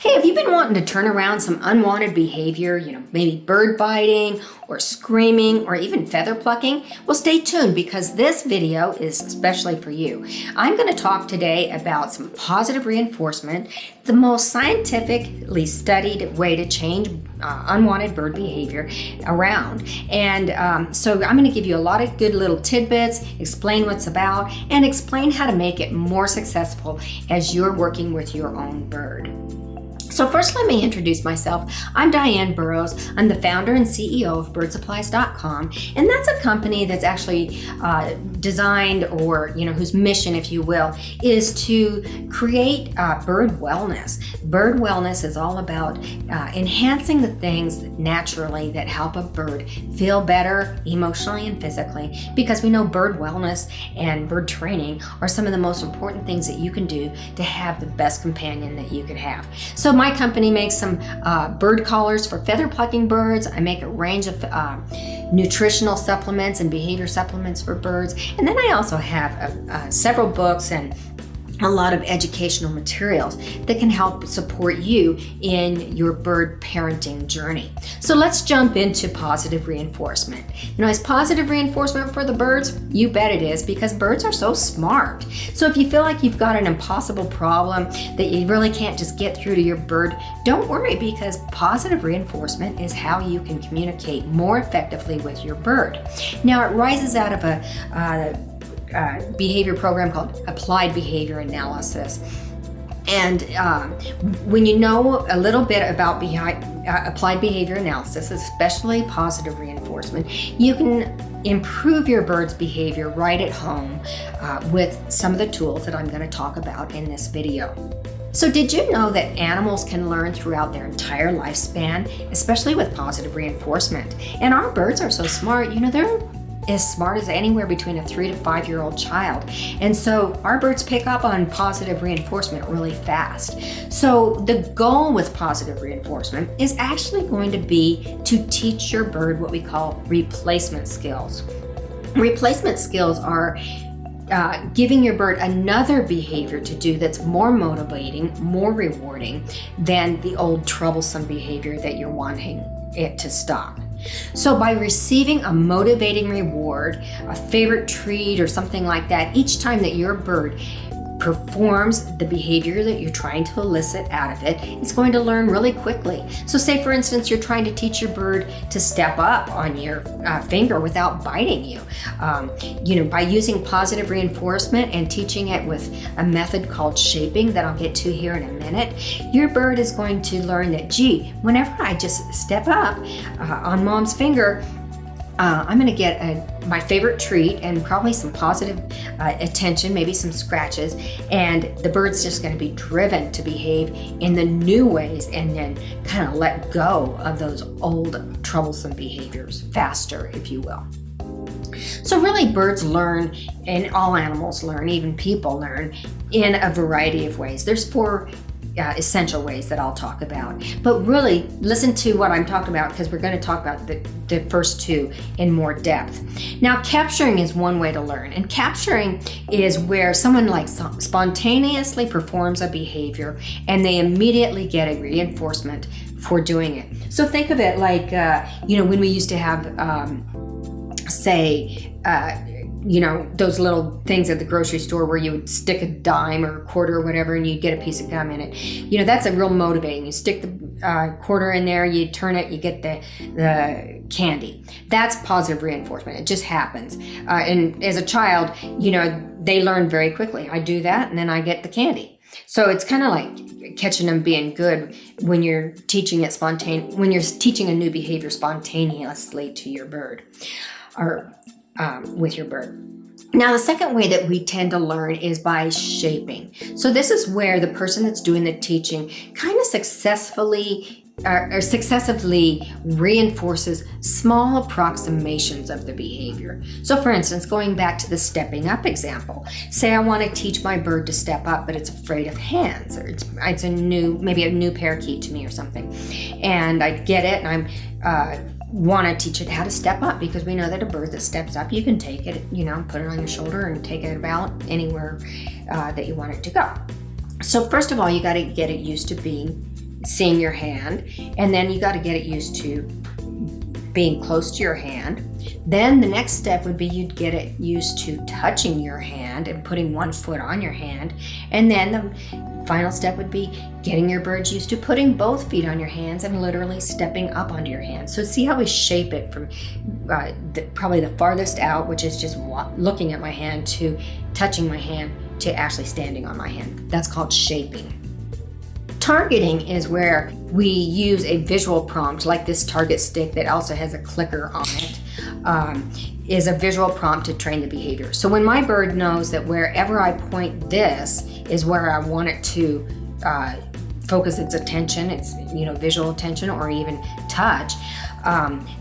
Hey, have you been wanting to turn around some unwanted behavior, maybe bird biting or screaming or even feather plucking? Well, stay tuned because this video is especially for you. I'm going to talk today about some positive reinforcement, the most scientifically studied way to change unwanted bird behavior around. And so I'm going to give you a lot of good little tidbits, explain what's about, and explain how to make it more successful as you're working with your own bird. So first, let me introduce myself. I'm Diane Burroughs. I'm the founder and CEO of BirdSupplies.com, and that's a company that's actually designed, or whose mission, if you will, is to create bird wellness. Bird wellness is all about enhancing the things naturally that help a bird feel better emotionally and physically, because we know bird wellness and bird training are some of the most important things that you can do to have the best companion that you could have. So my company makes some bird collars for feather plucking birds. I make a range of nutritional supplements and behavior supplements for birds. And then I also have several books and a lot of educational materials that can help support you in your bird parenting journey. So let's jump into positive reinforcement. Is positive reinforcement for the birds? You bet it is, because birds are so smart. So if you feel like you've got an impossible problem that you really can't just get through to your bird, don't worry, because positive reinforcement is how you can communicate more effectively with your bird. Now, it rises out of a behavior program called Applied Behavior Analysis. And when you know a little bit about applied behavior analysis, especially positive reinforcement, you can improve your bird's behavior right at home with some of the tools that I'm going to talk about in this video. So did you know that animals can learn throughout their entire lifespan, especially with positive reinforcement? And our birds are so smart, they're as smart as anywhere between a 3 to 5 year old child. And so our birds pick up on positive reinforcement really fast. So the goal with positive reinforcement is actually going to be to teach your bird what we call replacement skills. Replacement skills are giving your bird another behavior to do that's more motivating, more rewarding than the old troublesome behavior that you're wanting it to stop. So by receiving a motivating reward, a favorite treat or something like that, each time that your bird performs the behavior that you're trying to elicit out of it, it's going to learn really quickly. So say, for instance, you're trying to teach your bird to step up on your finger without biting you. By using positive reinforcement and teaching it with a method called shaping that I'll get to here in a minute, your bird is going to learn that, gee, whenever I just step up on mom's finger, I'm going to get my favorite treat and probably some positive attention, maybe some scratches, and the bird's just going to be driven to behave in the new ways and then kind of let go of those old troublesome behaviors faster, if you will. So really, birds learn, and all animals learn, even people learn, in a variety of ways. There's 4 essential ways that I'll talk about. But really, listen to what I'm talking about, because we're going to talk about the first 2 in more depth. Now, capturing is one way to learn. And capturing is where someone spontaneously performs a behavior and they immediately get a reinforcement for doing it. So think of it like, when we used to have, those little things at the grocery store where you would stick a dime or a quarter or whatever and you'd get a piece of gum in it. That's a real motivating. You stick the quarter in there, you turn it, you get the candy. That's positive reinforcement. It just happens. And as a child, they learn very quickly. I do that and then I get the candy. So it's kind of like catching them being good when you're teaching when you're teaching a new behavior spontaneously to your bird or with your bird. Now, the second way that we tend to learn is by shaping. So this is where the person that's doing the teaching kind of successively reinforces small approximations of the behavior. So for instance, going back to the stepping up example, say I want to teach my bird to step up, but it's afraid of hands, or it's maybe a new parakeet to me or something. And I get it, and I'm want to teach it how to step up, because we know that a bird that steps up, you can take it, put it on your shoulder and take it about anywhere that you want it to go. So first of all, you got to get it used to being seeing your hand, and then you got to get it used to being close to your hand. Then the next step would be you'd get it used to touching your hand and putting one foot on your hand. And then the final step would be getting your birds used to putting both feet on your hands and literally stepping up onto your hands. So see how we shape it from probably the farthest out, which is just looking at my hand, to touching my hand, to actually standing on my hand. That's called shaping. Targeting is where we use a visual prompt, like this target stick that also has a clicker on it, is a visual prompt to train the behavior. So when my bird knows that wherever I point this is where I want it to focus its attention, its visual attention, or even touch,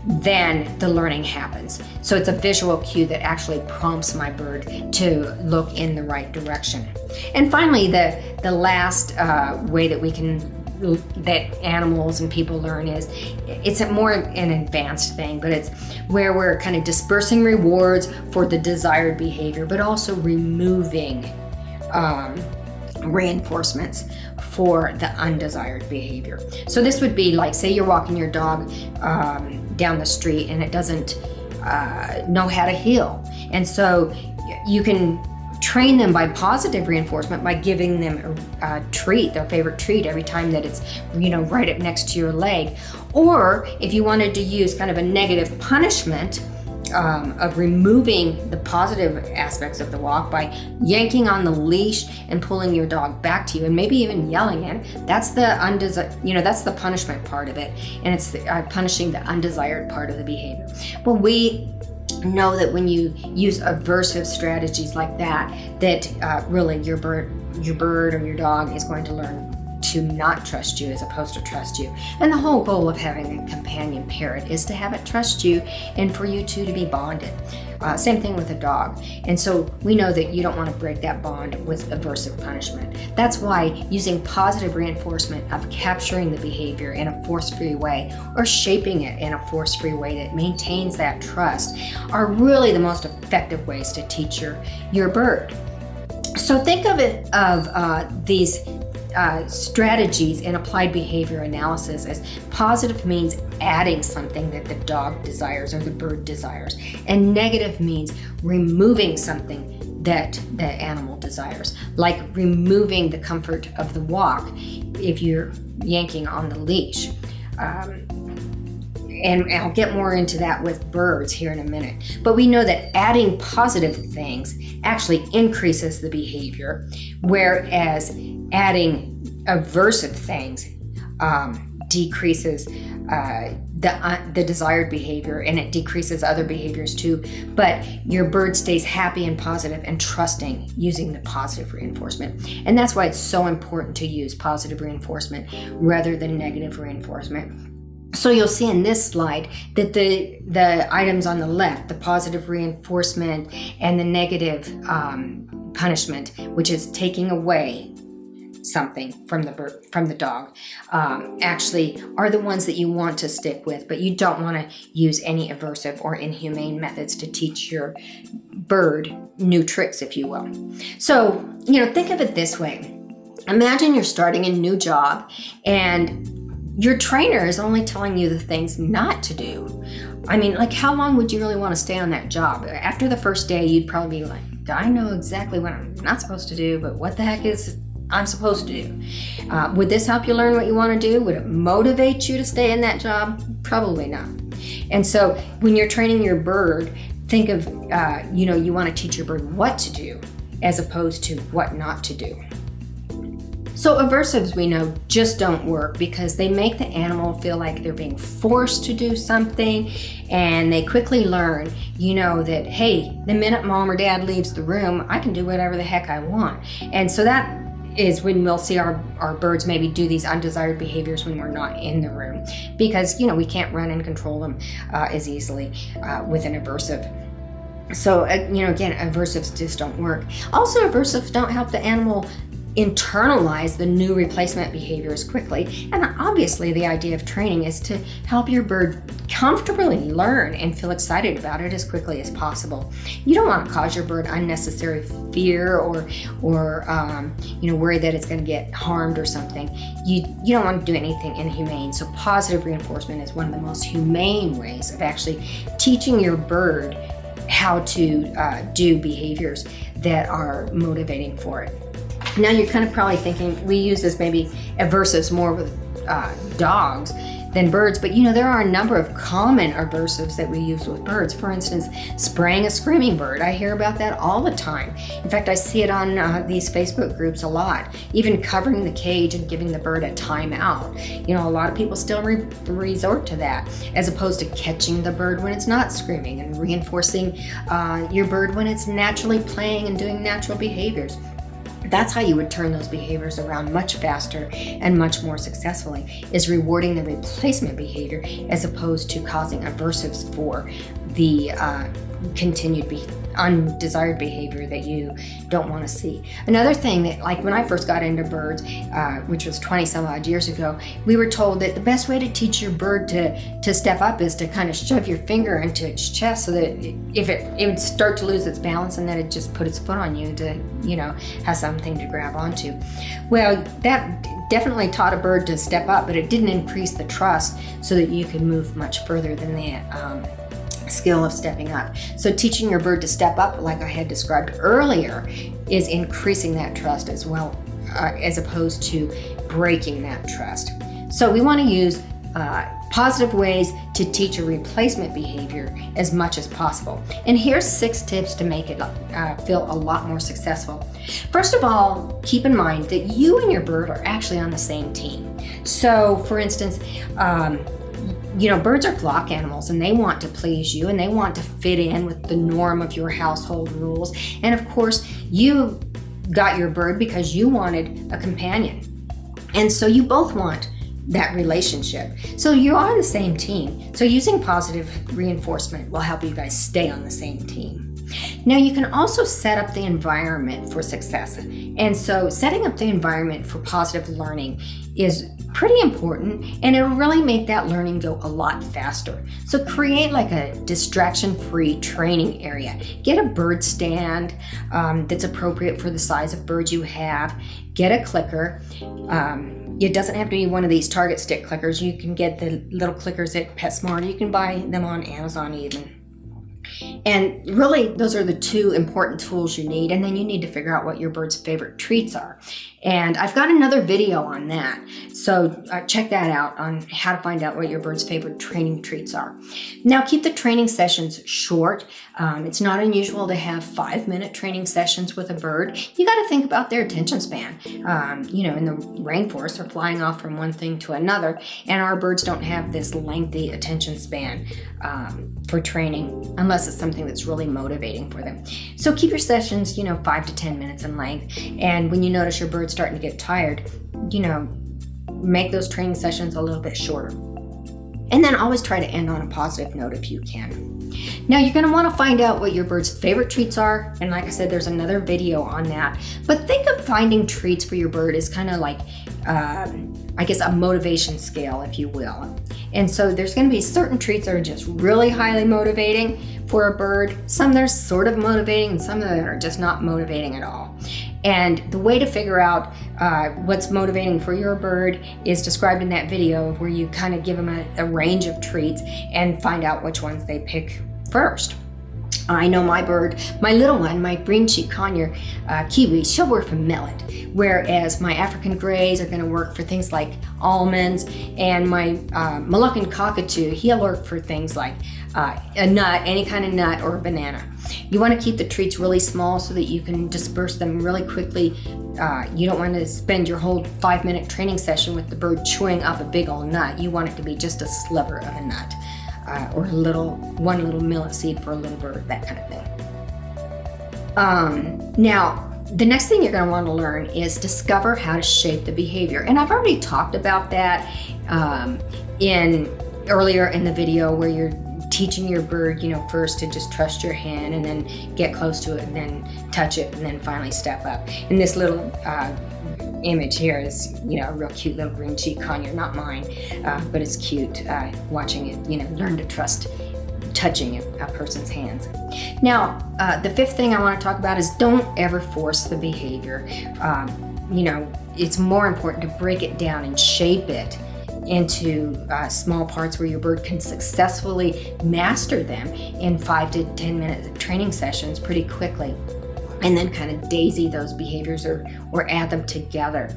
then the learning happens. So it's a visual cue that actually prompts my bird to look in the right direction. And finally, the last way that that animals and people learn is, it's more an advanced thing, but it's where we're kind of dispersing rewards for the desired behavior, but also removing reinforcements for the undesired behavior. So this would be like, say you're walking your dog down the street and it doesn't know how to heel. And so you can train them by positive reinforcement by giving them a treat, their favorite treat, every time that it's right up next to your leg. Or if you wanted to use kind of a negative punishment of removing the positive aspects of the walk by yanking on the leash and pulling your dog back to you, and maybe even yelling at it. That's the that's the punishment part of it, and it's punishing the undesired part of the behavior. Well, we know that when you use aversive strategies like that, really your bird or your dog is going to learn to not trust you as opposed to trust you. And the whole goal of having a companion parrot is to have it trust you and for you two to be bonded. Same thing with a dog. And so we know that you don't want to break that bond with aversive punishment. That's why using positive reinforcement of capturing the behavior in a force-free way, or shaping it in a force-free way that maintains that trust, are really the most effective ways to teach your bird. So think of these strategies in applied behavior analysis as positive means adding something that the dog desires or the bird desires, and negative means removing something that the animal desires, like removing the comfort of the walk if you're yanking on the leash. And I'll get more into that with birds here in a minute. But we know that adding positive things actually increases the behavior, whereas adding aversive things decreases the desired behavior, and it decreases other behaviors too. But your bird stays happy and positive and trusting using the positive reinforcement. And that's why it's so important to use positive reinforcement rather than negative reinforcement. So you'll see in this slide that the items on the left, the positive reinforcement and the negative punishment, which is taking away something from the dog, actually are the ones that you want to stick with, but you don't want to use any aversive or inhumane methods to teach your bird new tricks, if you will. So, think of it this way. Imagine you're starting a new job and your trainer is only telling you the things not to do. I mean, like, how long would you really want to stay on that job? After the first day, you'd probably be like, I know exactly what I'm not supposed to do, but what the heck is I'm supposed to do? Would this help you learn what you want to do? Would it motivate you to stay in that job? Probably not. And so when you're training your bird, think of, you want to teach your bird what to do as opposed to what not to do. So aversives, we know, just don't work because they make the animal feel like they're being forced to do something, and they quickly learn, that, hey, the minute mom or dad leaves the room, I can do whatever the heck I want. And so that is when we'll see our birds maybe do these undesired behaviors when we're not in the room, because, we can't run and control them as easily with an aversive. So, again, aversives just don't work. Also, aversives don't help the animal internalize the new replacement behaviors quickly. And obviously the idea of training is to help your bird comfortably learn and feel excited about it as quickly as possible. You don't want to cause your bird unnecessary fear or worry that it's going to get harmed or something. You don't want to do anything inhumane. So positive reinforcement is one of the most humane ways of actually teaching your bird how to do behaviors that are motivating for it. Now you're kind of probably thinking we use this maybe aversives more with dogs than birds, but there are a number of common aversives that we use with birds. For instance, spraying a screaming bird. I hear about that all the time. In fact, I see it on these Facebook groups a lot. Even covering the cage and giving the bird a timeout. A lot of people still resort to that, as opposed to catching the bird when it's not screaming and reinforcing your bird when it's naturally playing and doing natural behaviors. That's how you would turn those behaviors around much faster and much more successfully, is rewarding the replacement behavior as opposed to causing aversives for the continued undesired behavior that you don't want to see. Another thing that, like when I first got into birds, which was 20 some odd years ago, we were told that the best way to teach your bird to step up is to kind of shove your finger into its chest so that if it would start to lose its balance and then it just put its foot on you to, have something to grab onto. Well, that definitely taught a bird to step up, but it didn't increase the trust so that you could move much further than the skill of stepping up. So teaching your bird to step up, like I had described earlier, is increasing that trust as well, as opposed to breaking that trust. So we want to use positive ways to teach a replacement behavior as much as possible. And here's 6 tips to make it feel a lot more successful. First of all, keep in mind that you and your bird are actually on the same team. So for instance, birds are flock animals and they want to please you and they want to fit in with the norm of your household rules. And of course, you got your bird because you wanted a companion. And so you both want that relationship. So you're on the same team. So using positive reinforcement will help you guys stay on the same team. Now you can also set up the environment for success. And so setting up the environment for positive learning is pretty important, and it'll really make that learning go a lot faster. So create like a distraction-free training area. Get a bird stand that's appropriate for the size of bird you have. Get a clicker. It doesn't have to be one of these target stick clickers. You can get the little clickers at PetSmart. You can buy them on Amazon even. And really, those are the 2 important tools you need. And then you need to figure out what your bird's favorite treats are. And I've got another video on that. So check that out on how to find out what your bird's favorite training treats are. Now, keep the training sessions short. It's not unusual to have 5-minute training sessions with a bird. You got to think about their attention span. In the rainforest, they're flying off from one thing to another. And our birds don't have this lengthy attention span for training unless it's something that's really motivating for them. So keep your sessions, 5 to 10 minutes in length. And when you notice your bird's starting to get tired, make those training sessions a little bit shorter. And then always try to end on a positive note if you can. Now you're going to want to find out what your bird's favorite treats are. And like I said, there's another video on that. But think of finding treats for your bird as kind of like, a motivation scale, if you will. And so there's going to be certain treats that are just really highly motivating for a bird. Some that are sort of motivating and some that are just not motivating at all. And the way to figure out what's motivating for your bird is described in that video where you kind of give them a range of treats and find out which ones they pick first. I know my bird, my little one, my green-cheeked conure KIWI, she'll work for millet, whereas my African grays are going to work for things like almonds, and my Moluccan Cockatoo, he'll work for things like a nut, any kind of nut or a banana. You want to keep the treats really small so that you can disperse them really quickly. You don't want to spend your whole 5-minute training session with the bird chewing up a big old nut. You want it to be just a sliver of a nut. Or one little millet seed for a little bird, that kind of thing. Now, the next thing you're going to want to learn is discover how to shape the behavior. And I've already talked about that earlier in the video where you're teaching your bird, first to just trust your hand and then get close to it and then touch it and then finally step up. And this little image here is, a real cute little green cheek conure, not mine, but it's cute watching it, learn to trust touching a person's hands. Now, the fifth thing I want to talk about is don't ever force the behavior. It's more important to break it down and shape it into small parts where your bird can successfully master them in 5 to 10 minute training sessions pretty quickly, and then kind of daisy those behaviors or add them together.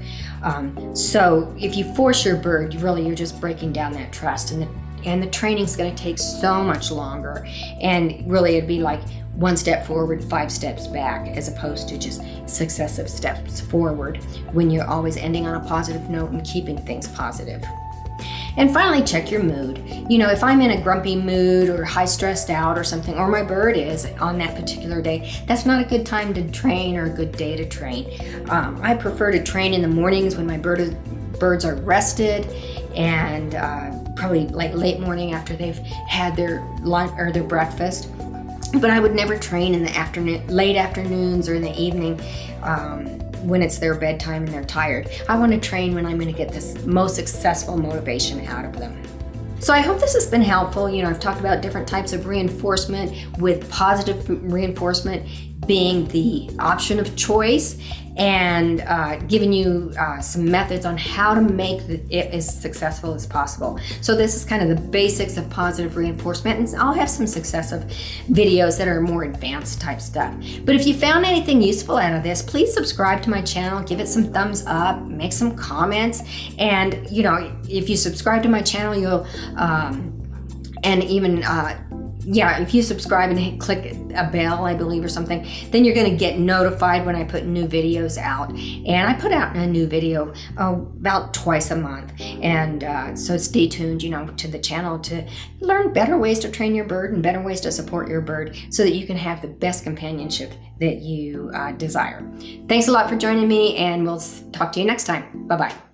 So if you force your bird, you're just breaking down that trust, and the training's going to take so much longer, and really it'd be like 1 step forward, 5 steps back, as opposed to just successive steps forward when you're always ending on a positive note and keeping things positive. And finally, check your mood. If I'm in a grumpy mood or high stressed out or something, or my bird is on that particular day, that's not a good time to train or a good day to train. I prefer to train in the mornings when my birds are rested, and probably like late morning after they've had their lunch or their breakfast. But I would never train in the late afternoons or in the evening when it's their bedtime and they're tired. I want to train when I'm going to get this most successful motivation out of them. So I hope this has been helpful. I've talked about different types of reinforcement, with positive reinforcement being the option of choice, and giving you some methods on how to make it as successful as possible. So this is kind of the basics of positive reinforcement, and I'll have some successive videos that are more advanced type stuff. But if you found anything useful out of this, please subscribe to my channel, give it some thumbs up, make some comments, and if you subscribe to my channel, you'll and even if you subscribe and click a bell, I believe, or something, then you're going to get notified when I put new videos out. And I put out a new video about twice a month. And so stay tuned, to the channel to learn better ways to train your bird and better ways to support your bird so that you can have the best companionship that you desire. Thanks a lot for joining me, and we'll talk to you next time. Bye-bye.